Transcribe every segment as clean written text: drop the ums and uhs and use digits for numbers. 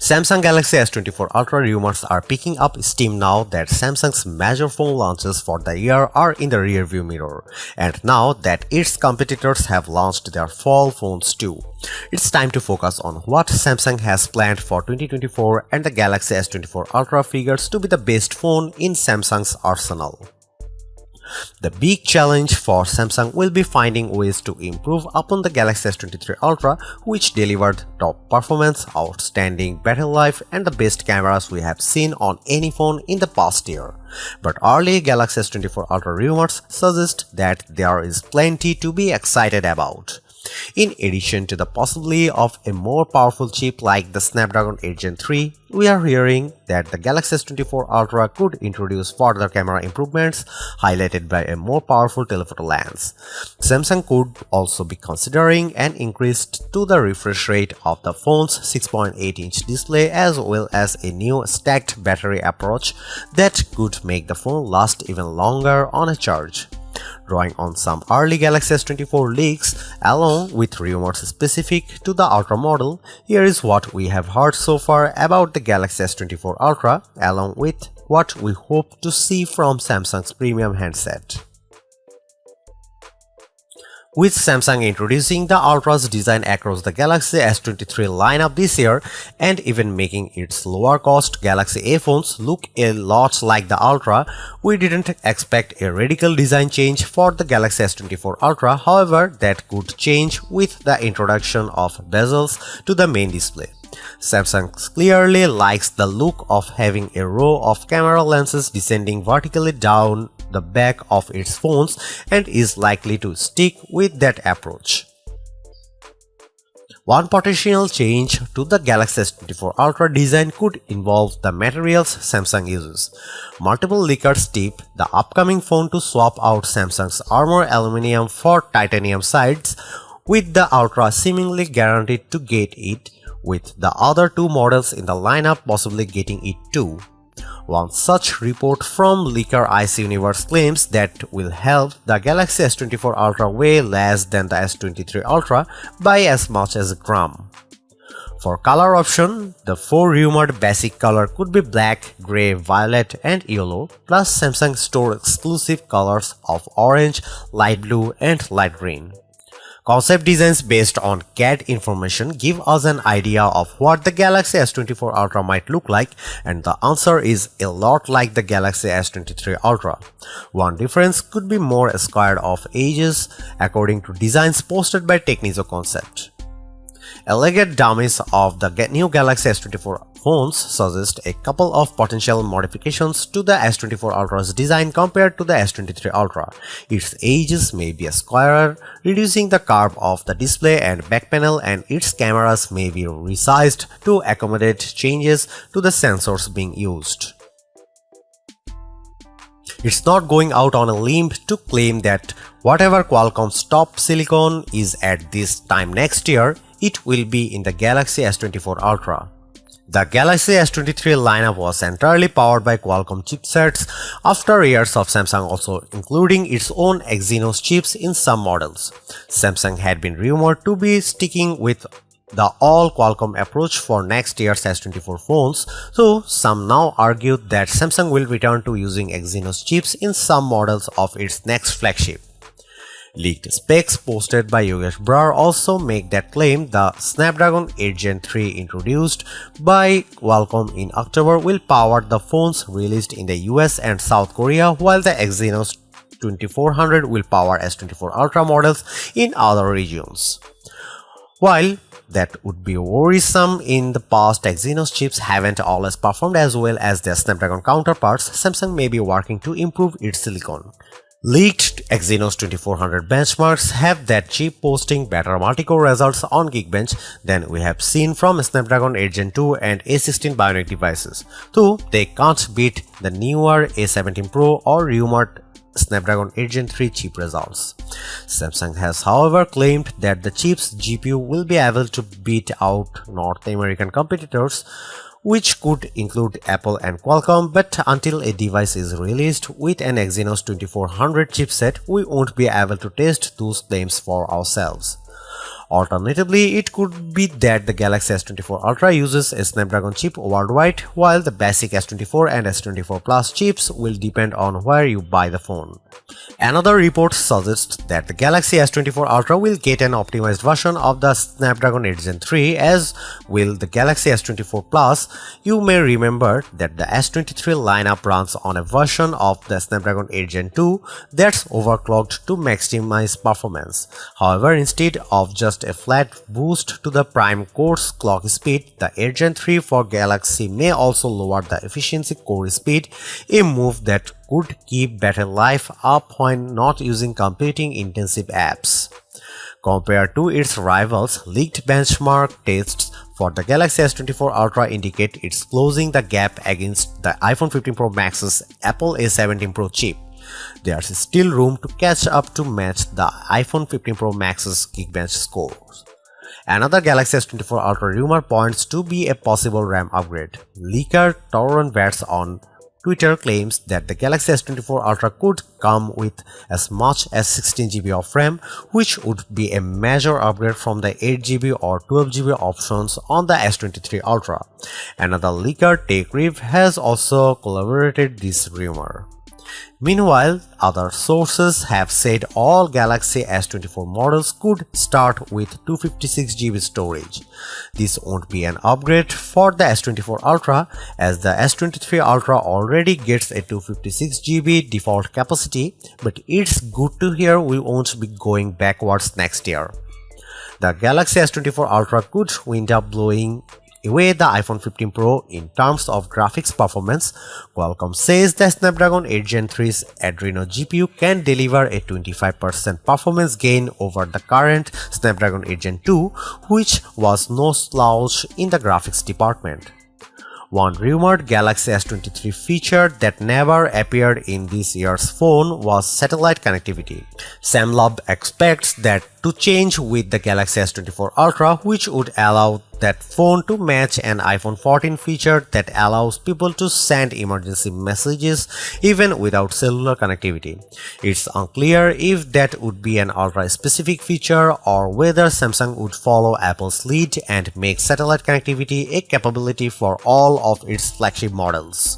Samsung Galaxy S24 Ultra rumors are picking up steam now that Samsung's major phone launches for the year are in the rearview mirror, and now that its competitors have launched their fall phones too. It's time to focus on what Samsung has planned for 2024, and the Galaxy S24 Ultra figures to be the best phone in Samsung's arsenal. The big challenge for Samsung will be finding ways to improve upon the Galaxy S23 Ultra, which delivered top performance, outstanding battery life, and the best cameras we have seen on any phone in the past year. But early Galaxy S24 Ultra rumors suggest that there is plenty to be excited about. In addition to the possibility of a more powerful chip like the Snapdragon 8 Gen 3, we are hearing that the Galaxy S24 Ultra could introduce further camera improvements, highlighted by a more powerful telephoto lens. Samsung could also be considering an increase to the refresh rate of the phone's 6.8-inch display, as well as a new stacked battery approach that could make the phone last even longer on a charge. Drawing on some early Galaxy S24 leaks, along with rumors specific to the Ultra model, here is what we have heard so far about the Galaxy S24 Ultra, along with what we hope to see from Samsung's premium handset. With Samsung introducing the Ultra's design across the Galaxy S23 lineup this year, and even making its lower-cost Galaxy A phones look a lot like the Ultra, we didn't expect a radical design change for the Galaxy S24 Ultra. However, that could change with the introduction of bezels to the main display. Samsung clearly likes the look of having a row of camera lenses descending vertically down the back of its phones, and is likely to stick with that approach. One potential change to the Galaxy S24 Ultra design could involve the materials Samsung uses. Multiple leakers tip the upcoming phone to swap out Samsung's Armor aluminum for titanium sides, with the Ultra seemingly guaranteed to get it, with the other two models in the lineup possibly getting it too. One such report from leaker Ice Universe claims that will help the Galaxy S24 Ultra weigh less than the S23 Ultra by as much as a gram. For color option, the four rumored basic color could be black, grey, violet, and yellow, plus Samsung store exclusive colors of orange, light blue, and light green. Concept designs based on CAD information give us an idea of what the Galaxy S24 Ultra might look like, and the answer is a lot like the Galaxy S23 Ultra. One difference could be more squared off edges, according to designs posted by Technizo Concept. Alleged dummies of the new Galaxy S24 phones suggest a couple of potential modifications to the S24 Ultra's design compared to the S23 Ultra. Its edges may be squarer, reducing the curve of the display and back panel, and its cameras may be resized to accommodate changes to the sensors being used. It's not going out on a limb to claim that whatever Qualcomm's top silicon is at this time next year, it will be in the Galaxy S24 Ultra. The Galaxy S23 lineup was entirely powered by Qualcomm chipsets after years of Samsung also including its own Exynos chips in some models. Samsung had been rumored to be sticking with the all-Qualcomm approach for next year's S24 phones, so some now argue that Samsung will return to using Exynos chips in some models of its next flagship. Leaked specs posted by Yogesh Brar also make that claim. The Snapdragon 8 Gen 3 introduced by Qualcomm in October will power the phones released in the US and South Korea, while the Exynos 2400 will power S24 Ultra models in other regions. While that would be worrisome, in the past Exynos chips haven't always performed as well as their Snapdragon counterparts. Samsung may be working to improve its silicon. Leaked Exynos 2400 benchmarks have that chip posting better multi-core results on Geekbench than we have seen from Snapdragon 8 Gen 2 and A16 Bionic devices, though they can't beat the newer A17 Pro or rumored Snapdragon 8 Gen 3 chip results. Samsung has however claimed that the chip's GPU will be able to beat out North American competitors, which could include Apple and Qualcomm, but until a device is released with an Exynos 2400 chipset, we won't be able to test those claims for ourselves. Alternatively, it could be that the Galaxy S24 Ultra uses a Snapdragon chip worldwide, while the basic S24 and S24 Plus chips will depend on where you buy the phone. Another report suggests that the Galaxy S24 Ultra will get an optimized version of the Snapdragon 8 Gen 3, as will the Galaxy S24 Plus. You may remember that the S23 lineup runs on a version of the Snapdragon 8 Gen 2 that's overclocked to maximize performance. However, instead of just a flat boost to the prime core's clock speed, the 8 Gen 3 for Galaxy may also lower the efficiency core speed, a move that could keep battery life up when not using computing-intensive apps. Compared to its rivals, leaked benchmark tests for the Galaxy S24 Ultra indicate it's closing the gap against the iPhone 15 Pro Max's Apple A17 Pro chip. There's still room to catch up to match the iPhone 15 Pro Max's Geekbench scores. Another Galaxy S24 Ultra rumor points to be a possible RAM upgrade. Leaker Tauron Bats on Twitter claims that the Galaxy S24 Ultra could come with as much as 16GB of RAM, which would be a major upgrade from the 8GB or 12GB options on the S23 Ultra. Another leaker, TechRev, has also corroborated this rumor. Meanwhile, other sources have said all Galaxy S24 models could start with 256GB storage. This won't be an upgrade for the S24 Ultra, as the S23 Ultra already gets a 256GB default capacity, but it's good to hear we won't be going backwards next year. The Galaxy S24 Ultra could wind up blowing away the iPhone 15 Pro in terms of graphics performance. Qualcomm says the Snapdragon 8 Gen 3's Adreno GPU can deliver a 25% performance gain over the current Snapdragon 8 Gen 2, which was no slouch in the graphics department. One rumored Galaxy S23 feature that never appeared in this year's phone was satellite connectivity. Samlab expects that to change with the Galaxy S24 Ultra, which would allow that phone to match an iPhone 14 feature that allows people to send emergency messages even without cellular connectivity. It's unclear if that would be an Ultra-specific feature or whether Samsung would follow Apple's lead and make satellite connectivity a capability for all of its flagship models.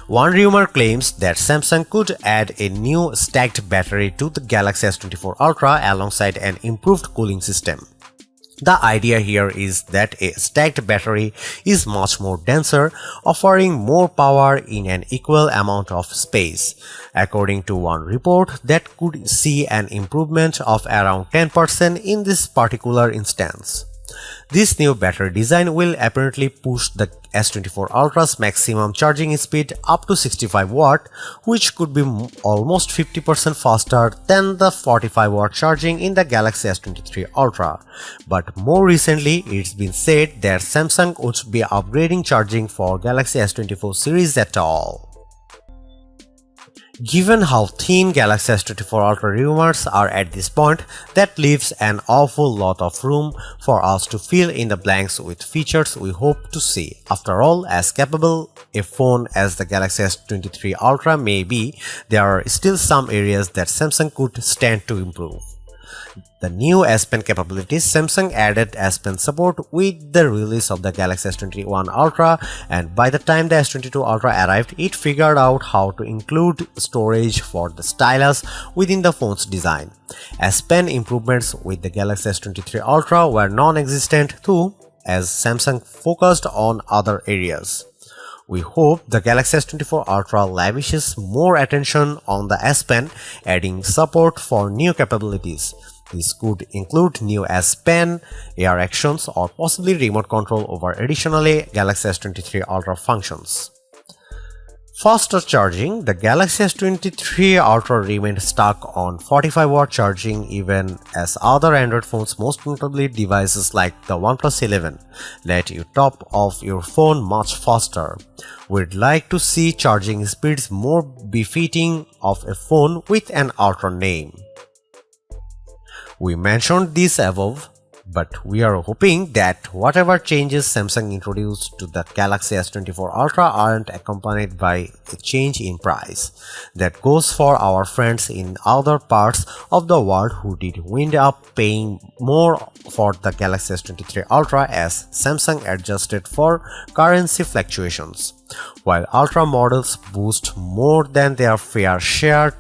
One rumor claims that Samsung could add a new stacked battery to the Galaxy S24 Ultra alongside an improved cooling system. The idea here is that a stacked battery is much more denser, offering more power in an equal amount of space. According to one report, that could see an improvement of around 10% in this particular instance. This new battery design will apparently push the S24 Ultra's maximum charging speed up to 65 watt, which could be almost 50% faster than the 45 watt charging in the Galaxy S23 Ultra. But more recently, it's been said that Samsung won't be upgrading charging for Galaxy S24 series at all. Given how thin Galaxy S24 Ultra rumors are at this point, that leaves an awful lot of room for us to fill in the blanks with features we hope to see. After all, as capable a phone as the Galaxy S23 Ultra may be, there are still some areas that Samsung could stand to improve. The new S Pen capabilities. Samsung added S Pen support with the release of the Galaxy S21 Ultra, and by the time the S22 Ultra arrived, it figured out how to include storage for the stylus within the phone's design. S Pen improvements with the Galaxy S23 Ultra were non-existent too, as Samsung focused on other areas. We hope the Galaxy S24 Ultra lavishes more attention on the S Pen, adding support for new capabilities. This could include new S Pen, AR actions, or possibly remote control over additionally Galaxy S23 Ultra functions. Faster charging. The Galaxy S23 Ultra remained stuck on 45 watt charging even as other Android phones, most notably devices like the OnePlus 11, let you top off your phone much faster. We'd like to see charging speeds more befitting of a phone with an Ultra name. We mentioned this above, But we are hoping that whatever changes Samsung introduced to the Galaxy S24 Ultra aren't accompanied by a change in price. That goes for our friends in other parts of the world who did wind up paying more for the Galaxy S23 Ultra as Samsung adjusted for currency fluctuations. While Ultra models boost more than their fair share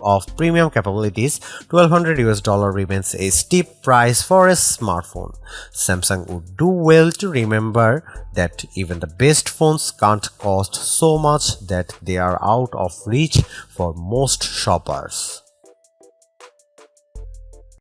of premium capabilities, $1,200 remains a steep price for a smartphone. Samsung would do well to remember that even the best phones can't cost so much that they are out of reach for most shoppers.